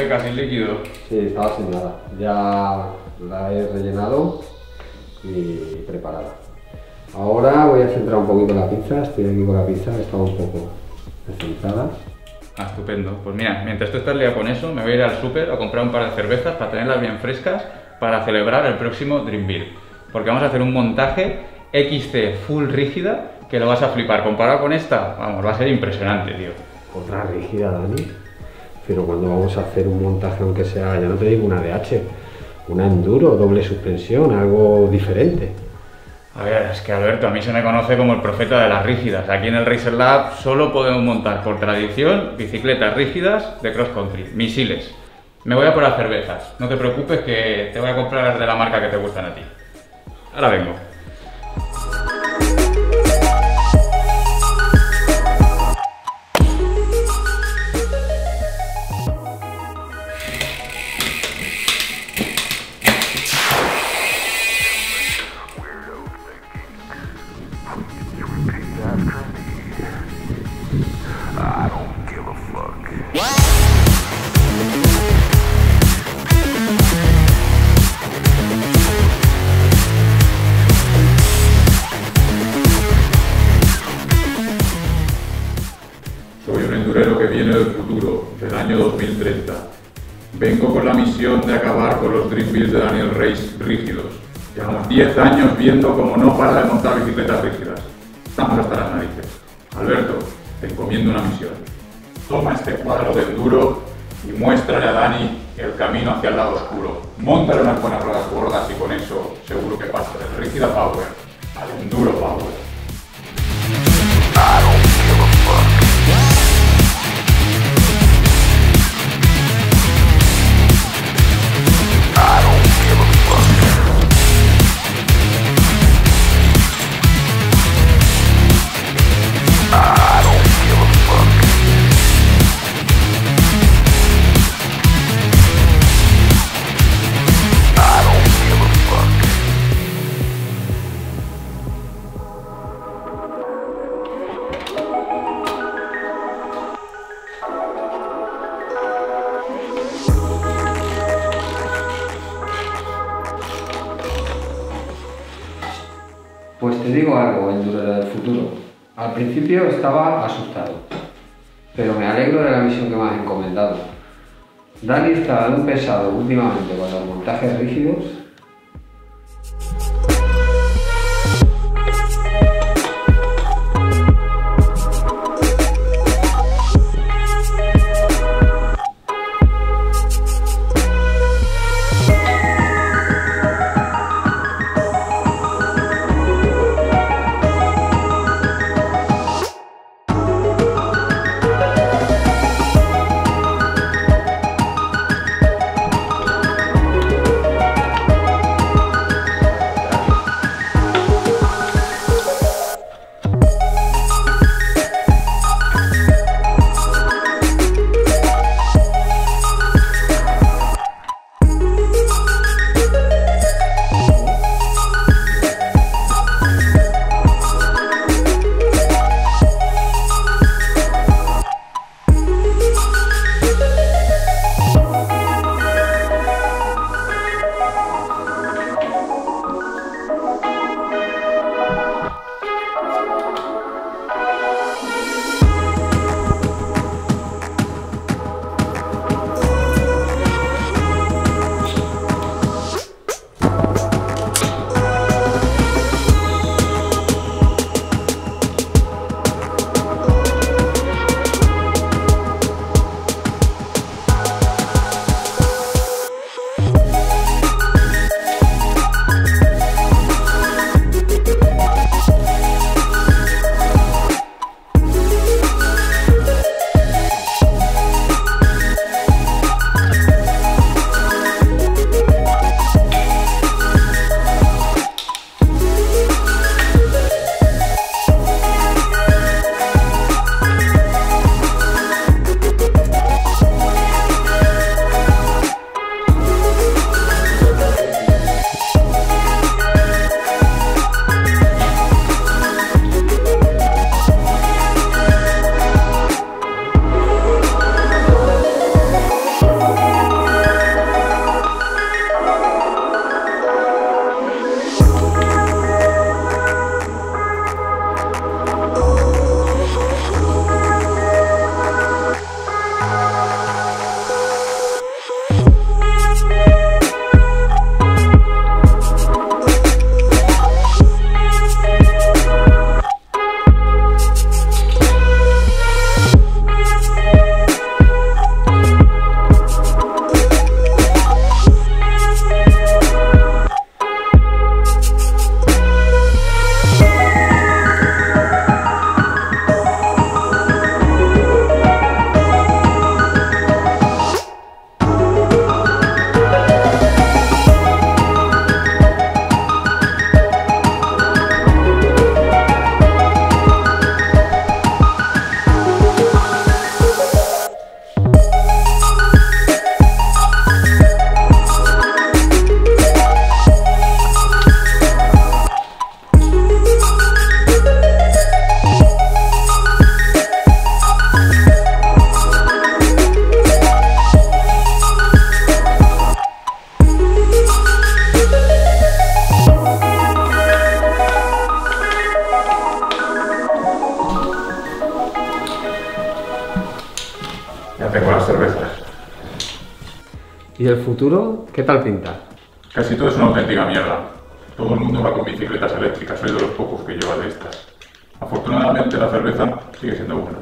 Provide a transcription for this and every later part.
seca, sin líquido. Sí, estaba sin nada. Ya la he rellenado y preparada. Ahora voy a centrar un poquito la pizza. Estoy aquí con la pizza, está un poco descentrada. Ah, estupendo. Pues mira, mientras tú estás liado con eso, me voy a ir al súper a comprar un par de cervezas para tenerlas bien frescas para celebrar el próximo Dream Build. Porque vamos a hacer un montaje XC full rígida que lo vas a flipar. Comparado con esta, vamos, va a ser impresionante, tío. Otra rígida, Dani. Pero cuando vamos a hacer un montaje, aunque sea, ya no te digo una DH, una enduro, doble suspensión, algo diferente. A ver, es que Alberto, a mí se me conoce como el profeta de las rígidas. Aquí en el Racer Lab solo podemos montar por tradición bicicletas rígidas de cross country, misiles. Me voy a por las cervezas, no te preocupes que te voy a comprar las de la marca que te gustan a ti. Ahora vengo. Soy un endurero que viene del futuro, del año 2030. Vengo con la misión de acabar con los Dream Builds de Daniel Race rígidos. Llevamos 10 años viendo cómo no para de montar bicicletas rígidas. Estamos hasta las narices. Alberto, te encomiendo una misión. Toma este cuadro de enduro y muéstrale a Dani el camino hacia el lado oscuro. Móntale unas buenas ruedas gordas y con eso seguro que pasa del rígida power al enduro power. Pues te digo algo, endurero del futuro. Al principio estaba asustado, pero me alegro de la misión que me has encomendado. Dani está de un pesado últimamente con los montajes rígidos. ¿Y el futuro? ¿Qué tal pinta? Casi todo es una auténtica mierda. Todo el mundo va con bicicletas eléctricas, soy de los pocos que lleva de estas. Afortunadamente la cerveza sigue siendo buena.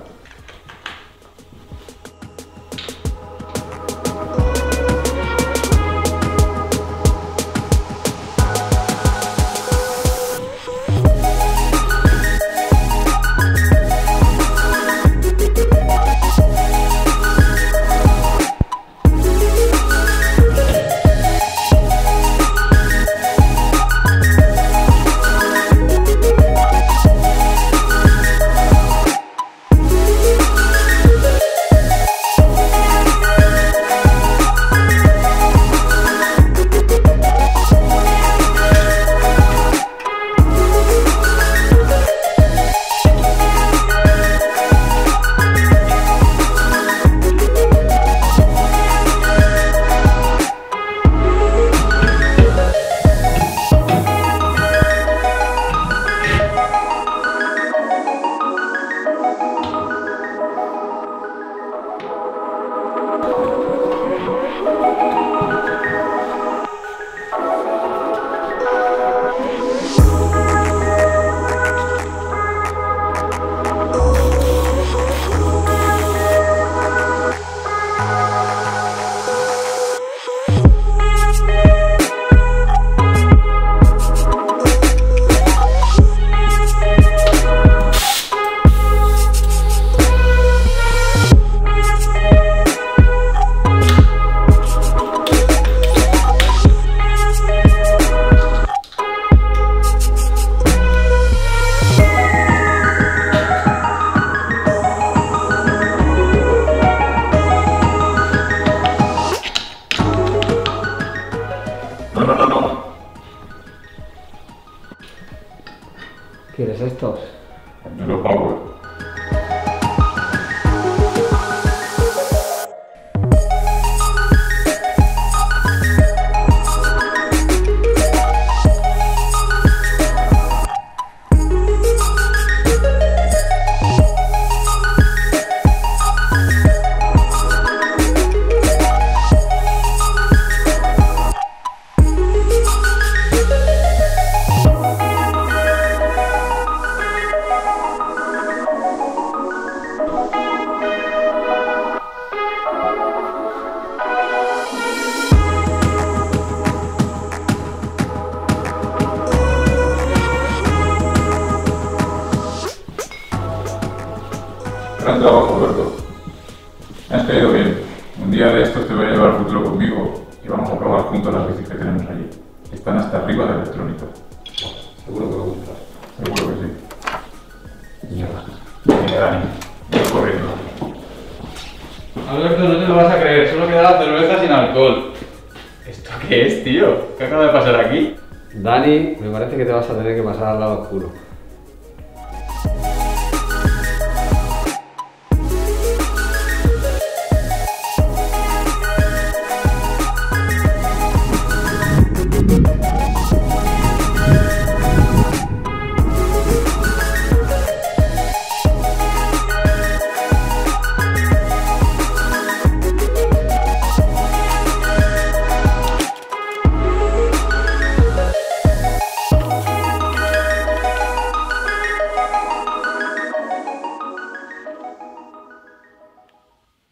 No. ¿Quieres estos? Me lo pago. Gran trabajo, Alberto. Me has caído bien. Un día de estos te voy a llevar al futuro conmigo y vamos a probar juntos las bicis que tenemos allí. Están hasta arriba de electrónica. Seguro que me gustas. Seguro que sí. Mierda. Venga, Dani, voy corriendo. Alberto, no te lo vas a creer, solo queda cerveza sin alcohol. ¿Esto qué es, tío? ¿Qué acaba de pasar aquí? Dani, me parece que te vas a tener que pasar al lado oscuro.